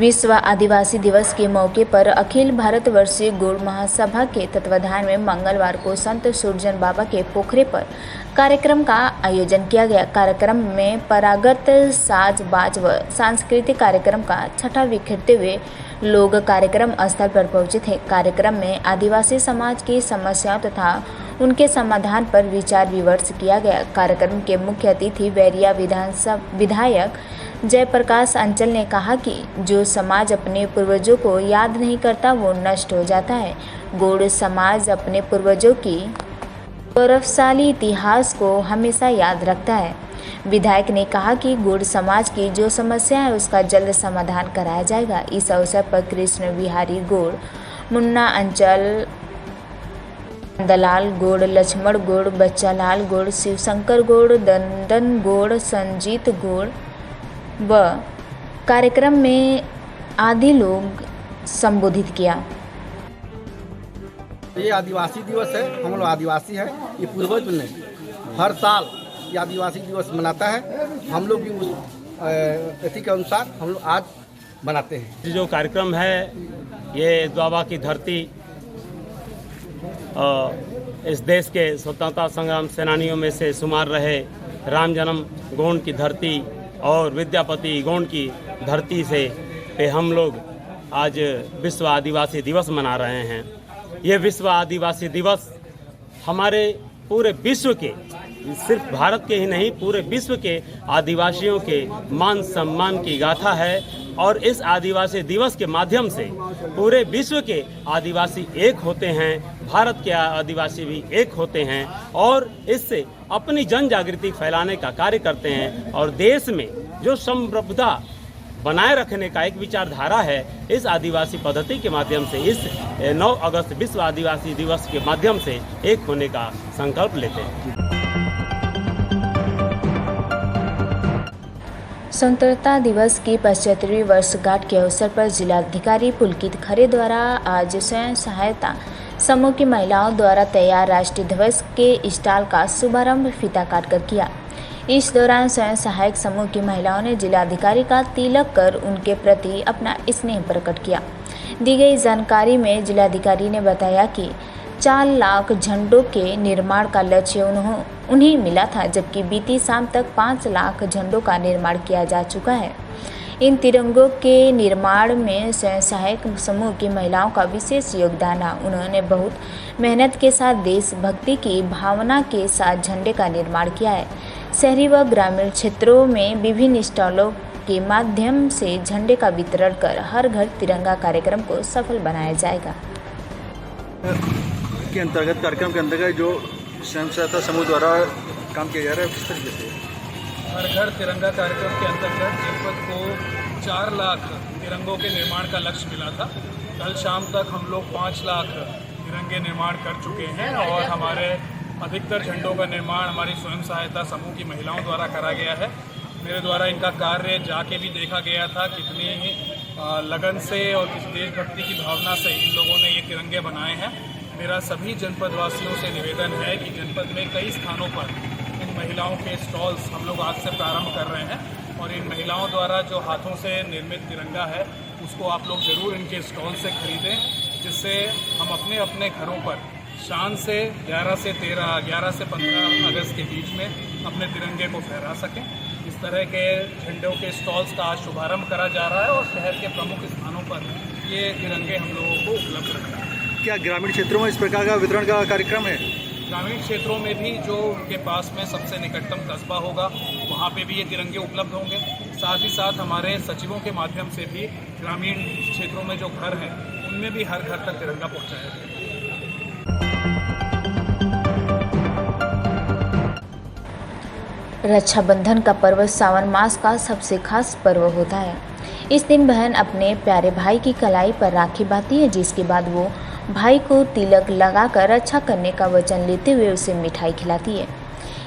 विश्व आदिवासी दिवस के मौके पर अखिल भारतवर्षीय गौड़ महासभा के तत्वाधान में मंगलवार को संत सुरजन बाबा के पोखरे पर कार्यक्रम का आयोजन किया गया। कार्यक्रम में परागत साज बाज व सांस्कृतिक कार्यक्रम का छठा बिखेरते हुए लोग कार्यक्रम स्थल पर पहुंचे थे। कार्यक्रम में आदिवासी समाज की समस्याओं तथा उनके समाधान पर विचार विमर्श किया गया। कार्यक्रम के मुख्य अतिथि बैरिया विधानसभा विधायक जयप्रकाश अंचल ने कहा कि जो समाज अपने पूर्वजों को याद नहीं करता वो नष्ट हो जाता है। गौड़ समाज अपने पूर्वजों की गौरवशाली इतिहास को हमेशा याद रखता है। विधायक ने कहा कि गौड़ समाज की जो समस्या है उसका जल्द समाधान कराया जाएगा। इस अवसर पर कृष्ण बिहारी गौड़, मुन्ना अंचल, दलाल गौड़, लक्ष्मण गौड़, बच्चालाल गौड़, शिवशंकर गौड़, दंदन गौड़, संजीत गौड़ व कार्यक्रम में आदि लोग संबोधित किया। ये आदिवासी दिवस है, हम लोग आदिवासी हैं। ये पूर्वज ने हर साल ये आदिवासी दिवस मनाता है। हम लोग भी उस तिथि के अनुसार हम लोग आज मनाते हैं। जो कार्यक्रम है ये द्वाबा की धरती, इस देश के स्वतंत्रता संग्राम सेनानियों में से शुमार रहे राम जन्म गोंड की धरती और विद्यापति गोंड की धरती से पे हम लोग आज विश्व आदिवासी दिवस मना रहे हैं। ये विश्व आदिवासी दिवस हमारे पूरे विश्व के, सिर्फ भारत के ही नहीं पूरे विश्व के आदिवासियों के मान सम्मान की गाथा है। और इस आदिवासी दिवस के माध्यम से पूरे विश्व के आदिवासी एक होते हैं, भारत के आदिवासी भी एक होते हैं और इससे अपनी जन जागृति फैलाने का कार्य करते हैं। और देश में जो संप्रभुता बनाए रखने का एक विचारधारा है, इस आदिवासी पद्धति के माध्यम से इस 9 अगस्त विश्व आदिवासी दिवस के माध्यम से एक होने का संकल्प लेते हैं। स्वतंत्रता दिवस की 75वीं वर्षगांठ के अवसर पर जिलाधिकारी पुलकित खरे द्वारा आज स्वयं सहायता समूह की महिलाओं द्वारा तैयार राष्ट्रीय ध्वज के स्टॉल का शुभारंभ फीता काटकर किया। इस दौरान स्वयं सहायक समूह की महिलाओं ने जिलाधिकारी का तिलक कर उनके प्रति अपना स्नेह प्रकट किया। दी गई जानकारी में जिलाधिकारी ने बताया कि 4 लाख झंडों के निर्माण का लक्ष्य उन्हें मिला था, जबकि बीती शाम तक 5 लाख झंडों का निर्माण किया जा चुका है। इन तिरंगों के निर्माण में स्वयं सहायक समूह की महिलाओं का विशेष योगदान है। उन्होंने बहुत मेहनत के साथ देशभक्ति की भावना के साथ झंडे का निर्माण किया है। शहरी व ग्रामीण क्षेत्रों में विभिन्न स्टॉलों के माध्यम से झंडे का वितरण कर हर घर तिरंगा कार्यक्रम को सफल बनाया जाएगा। के अंतर्गत कार्यक्रम के अंतर्गत जो स्वयं सहायता समूह द्वारा काम किया जा रहा है किस तरीके से? हर घर तिरंगा कार्यक्रम के अंतर्गत जनपद को 4 लाख तिरंगों के निर्माण का लक्ष्य मिला था। कल शाम तक हम लोग 5 लाख तिरंगे निर्माण कर चुके हैं और हमारे अधिकतर झंडों का निर्माण हमारी स्वयं सहायता समूह की महिलाओं द्वारा करा गया है। मेरे द्वारा इनका कार्य जाके भी देखा गया था, कितनी लगन से और किस देशभक्ति की भावना से इन लोगों ने ये तिरंगे बनाए हैं। मेरा सभी जनपद वासियों से निवेदन है कि जनपद में कई स्थानों पर इन महिलाओं के स्टॉल्स हम लोग आज से प्रारंभ कर रहे हैं और इन महिलाओं द्वारा जो हाथों से निर्मित तिरंगा है उसको आप लोग ज़रूर इनके स्टॉल से खरीदें, जिससे हम अपने अपने घरों पर शान से 11 से 15 अगस्त के बीच में अपने तिरंगे को फहरा सकें। इस तरह के झंडों के स्टॉल्स का आज शुभारंभ करा जा रहा है और शहर के प्रमुख स्थानों पर ये तिरंगे हम लोगों को उपलब्ध रखना है। क्या ग्रामीण क्षेत्रों में इस प्रकार का वितरण का कार्यक्रम है? ग्रामीण क्षेत्रों में भी जो उनके पास में सबसे निकटतम कस्बा होगा वहाँ पे भी ये तिरंगे उपलब्ध होंगे। साथ ही साथ हमारे सचिवों के माध्यम से भी ग्रामीण क्षेत्रों में जो घर हैं उनमें भी हर घर तक तिरंगा पहुँचाया जाएगा। रक्षाबंधन का पर्व सावन मास का सबसे खास पर्व होता है। इस दिन बहन अपने प्यारे भाई की कलाई पर राखी बांधती है, जिसके बाद वो भाई को तिलक लगाकर रक्षा करने का वचन लेते हुए उसे मिठाई खिलाती है।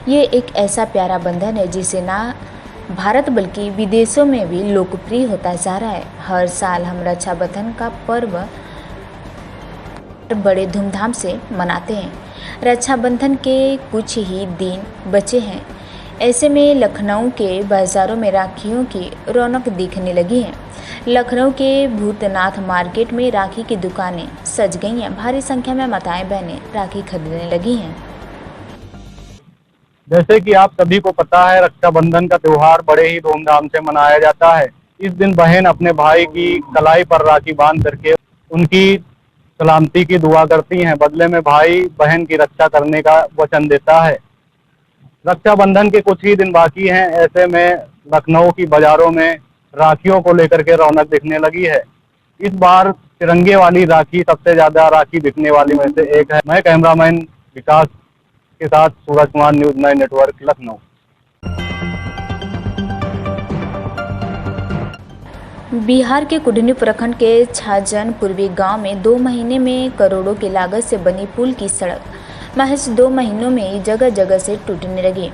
ये एक ऐसा प्यारा बंधन है जिसे ना भारत बल्कि विदेशों में भी लोकप्रिय होता जा रहा है। हर साल हम रक्षाबंधन का पर्व बड़े धूमधाम से मनाते हैं। रक्षाबंधन के कुछ ही दिन बचे हैं। ऐसे में लखनऊ के बाज़ारों में राखियों की रौनक दिखने लगी है। लखनऊ के भूतनाथ मार्केट में राखी की दुकानें सज गई हैं। भारी संख्या में माताएं बहनें राखी खरीदने लगी हैं। जैसे कि आप सभी को पता है, रक्षाबंधन का त्योहार बड़े ही धूमधाम से मनाया जाता है। इस दिन बहन अपने भाई की कलाई पर राखी बांध करके उनकी सलामती की दुआ करती हैं। बदले में भाई बहन की रक्षा करने का वचन देता है। रक्षाबंधन के कुछ ही दिन बाकी हैं। ऐसे में लखनऊ की बाजारों में राखियों को लेकर के रौनक दिखने लगी है। इस बार तिरंगे वाली राखी सबसे ज्यादा राखी बिकने वाली में से एक है। मैं कैमरामैन विकास के साथ सूरज कुमार, न्यूज़ 9 नेटवर्क, लखनऊ। बिहार के कुढ़नी प्रखंड के छाजन पूर्वी गांव में 2 महीने में करोड़ों की लागत से बनी पुल की सड़क महज 2 महीनों में ही जगह जगह से टूटने लगी।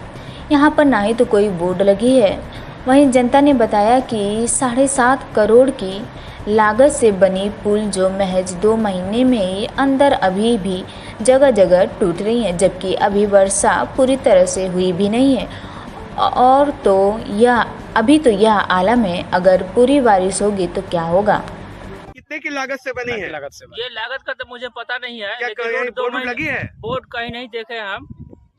यहां पर ना ही तो कोई बोर्ड लगी है, वहीं जनता ने बताया कि 7.5 करोड़ की लागत से बनी पुल जो महज 2 महीने में ही अंदर अभी भी जगह जगह टूट रही है, जबकि अभी वर्षा पूरी तरह से हुई भी नहीं है। और तो यह आलम है, अगर पूरी बारिश होगी तो क्या होगा। कितने की लागत से बनी है? ये लागत का तो मुझे पता नहीं है। क्या लेकिन कहीं बोर्ड बोर्ड लगी है? बोर्ड कहीं नहीं देखे हैं हम,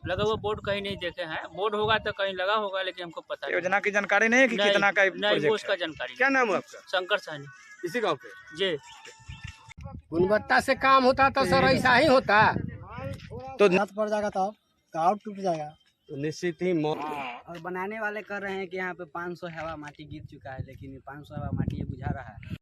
लगा हुआ बोर्ड कहीं नहीं देखे हैं। बोर्ड होगा तो कहीं लगा होगा, लेकिन हमको पता नहीं। योजना की जानकारी नहीं है कि कितना का नहीं, वो प्रोजेक्ट उसका है? जानकारी क्या नाम है आपका? शंकर साहनी इसी गांव के? जी। गुणवत्ता से काम होता तो सर ऐसा ही होता। तो पड़ जाएगा तो गाँव टूट जाएगा। तो निश्चित ही और बनाने वाले कर रहे हैं कि यहाँ पे 500 हवा माटी गिर चुका है, लेकिन ये 500 हवा माटी ये बुझा रहा है।